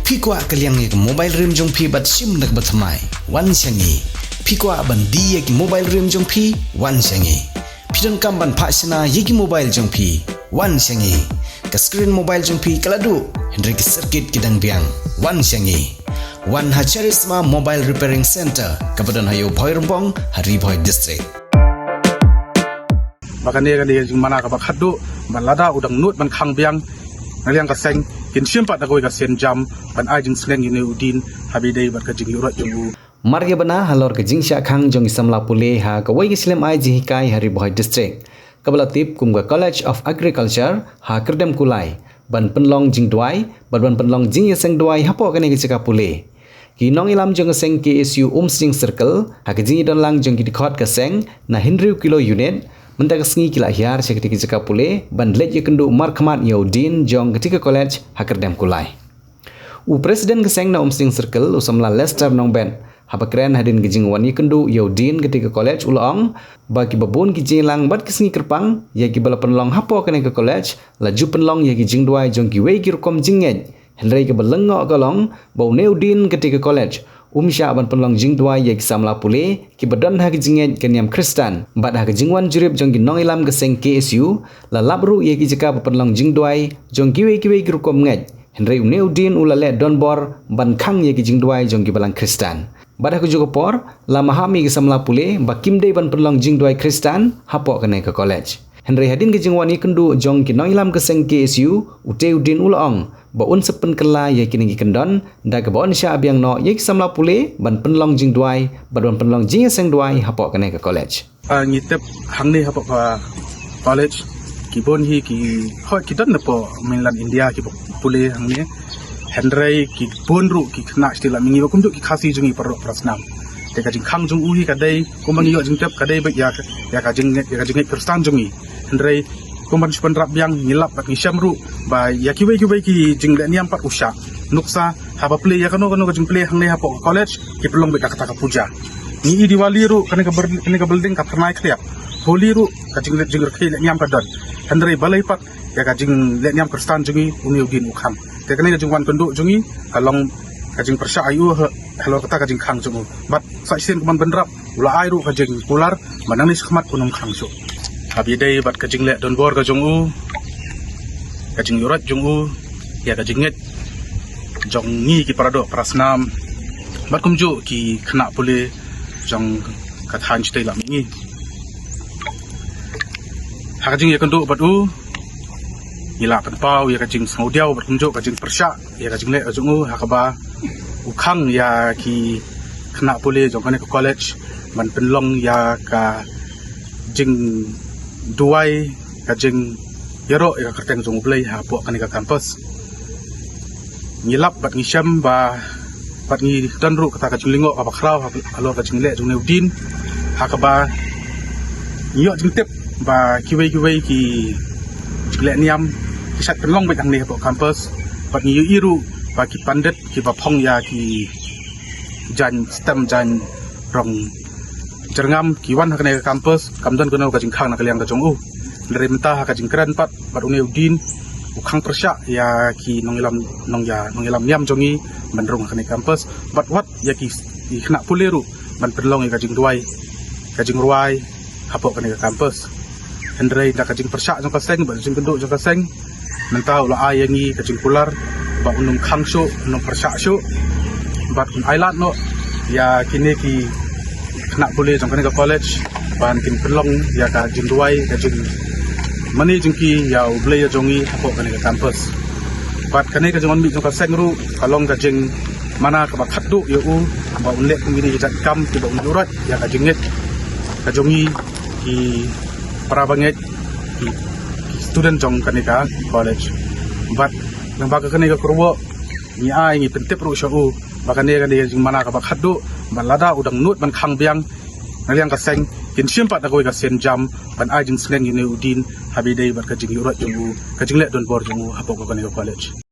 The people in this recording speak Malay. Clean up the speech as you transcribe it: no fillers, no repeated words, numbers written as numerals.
Phi kwa kaliang ek mobile rim jong phi bat sim nak batmai wan sangi. Phi kwa ban di ek mobile rim jong phi wan sangi. Pidon kam ban phasina yeki mobile jong phi wan sangi. Ka screen mobile jong phi kaladu Hendrik circuit kidang biang wan sangi. Wan Hacharisma Mobile Repairing Center kabadan hayo Bhoirumbong Hari Bhoi District. Makanya kan dia mana kabak hadu balada udang nut ban khang biang ngaliang ka seng kin simpat agoi ka sen jam ban ajing sleng yune udin habidei bat ka jing yurat jungu Marga bana halor ka jing sha khang jong isamla pule ha ka wai islam ai ji hikai Hari Bhoi District kabalatip kum ka College of Agriculture ha kerdem kulai ban penlong jing duai ban penlong jing yaseng duai hapo ka ne ka pule Kinong ilam jong seng KSU Umsing Circle ha ka jing don lang jong ki dikhot ka seng na Henry kilo unit Mentak sengi kila hiar seketika jika pule ban let yekendu markhamat yaudin jong ketika college hakerdem kulai. U presiden keseng na Umsing Circle usamla Lester Nongben habakren hadin gejing wan yekendu yaudin ketika college ulong bagi babun kijilang bat kesengi kerpang yagi bala penlong hapo kene ke college laju penlong yagi jing duai jong ki wei kirukom jingej Henry ke belengok kolong bau neudin ketika college Umsya ban penlong jing dua ye kisamla pule ki badan ha kijinget kenyam Kristen bad ha kijingwan jurip jong ginong ilam geseng KSU la labru ye ki jika penlong jing dua jong kiwe kirukom nget Henry Uneudin ulale donbor ban khang ye ki jing dua jong ki balang Kristen bad ha kujugo por la mahami kisamla pule ba kimdei ban penlong jing dua Kristen hapo kene ke college Henry hadin kijingwan ikendu jong ginong ilam geseng KSU Uteudin ulong ba un sepen kela ye kini kendon da ke bon sha abiang no ye samla pule ban penlong jing duai ban penlong jing seng duai hapo kene ke college ngitep hang ni hapo ka college ki bon hi ki hot ki dan po mainland India ki pule hang ni Henry ki bon ru ki khna stila mingi ba kumdu ki khasi jungi parok prasnam te ka jing khang jung u hi ka dei kumangi yo jing tep ka dei ba ya ka jing kristan jungi Henry Kuman cuman rap yang ngilap bat ngisam ru ba ya kiwe ki jing le niam pat usha nuksa haba play ya kano jing play hang ne hapo college ki pelong be kata ka puja ni diwali ru kane ka building ka pernai kliap holi ru ka jing le niam ka don Henry balai pat ya ka jing le niam kristan jungi Uneudin ukham te kane ka jing wan kenduk jungi kalong ka jing persya ayu hello kata ka jing khang jungu bat sa sen kuman benrap ula ai ru ka jing pular manang ni khmat unum khang su Habidai bat kajing le don bor ka jong u kajing yurat jong u ya kajing nget jong ngi ki parado prasnam bat kumju ki khna pule jong kathan chtai la mingi ha kajing ya kandu bat u ila pan pau ya kajing saudiau bat kumju kajing persya ya kajing le jong u ha kaba ukhang ya ki khna pule jong kane college ban penlong ya ka jing duai kajing yero ya kerteng jong play ha po kanika campus ngilap bat ngisam ba bat ngi danru kata kajing lingo apa khrau halo kajing le jong Neudin ha ka ba nyo jing tep ba kiwe ki le niam kisat penlong bet ang ne po campus bat ngi iru ba ki pandet ki ba phong ya ki jan stem jan rong Jerngam kiwan hakane ke kampus kamdan kono ka jing khang na kaliang ka jong u dari mentah ka jing kran pat bat Uneudin ukhang persya ya ki nong ilam niam jongi bandrong hakane kampus bat wat ya ki khna puleru ban penlong ka jing duai ka jing ruai hapo kane ke kampus Henry da ka jing persya jong ka seng ba jing kenduk jong ka seng mentah ula ayangi ka jing pular ba unung khang su unung persya su bat un island no ya kini ki nak boleh jong kane ke college ban kin pelong ya ka jing duai ka jing mani jing ki ya ublay ya jongi hapo kane ke campus bat kane ka jong mi jong ka sengru kalong ka jing mana ka bakhat du ya u ba unlek ngini jat kam ki ba unurat ya ka jinget ka jongi ki para banget ki student jong kane ka college bat nang ba ka kane ka kurwo ni ai ngi pentep ru sha u bakane ka de jing mana ka bakhat du balada udang nut ban khang biang ngaliang ka seng kin simpat agoi ka sen jam ban ajing sleng Uneudin habidei bat kajing yurat jong u kajing le don bor jong u hapo ka kane college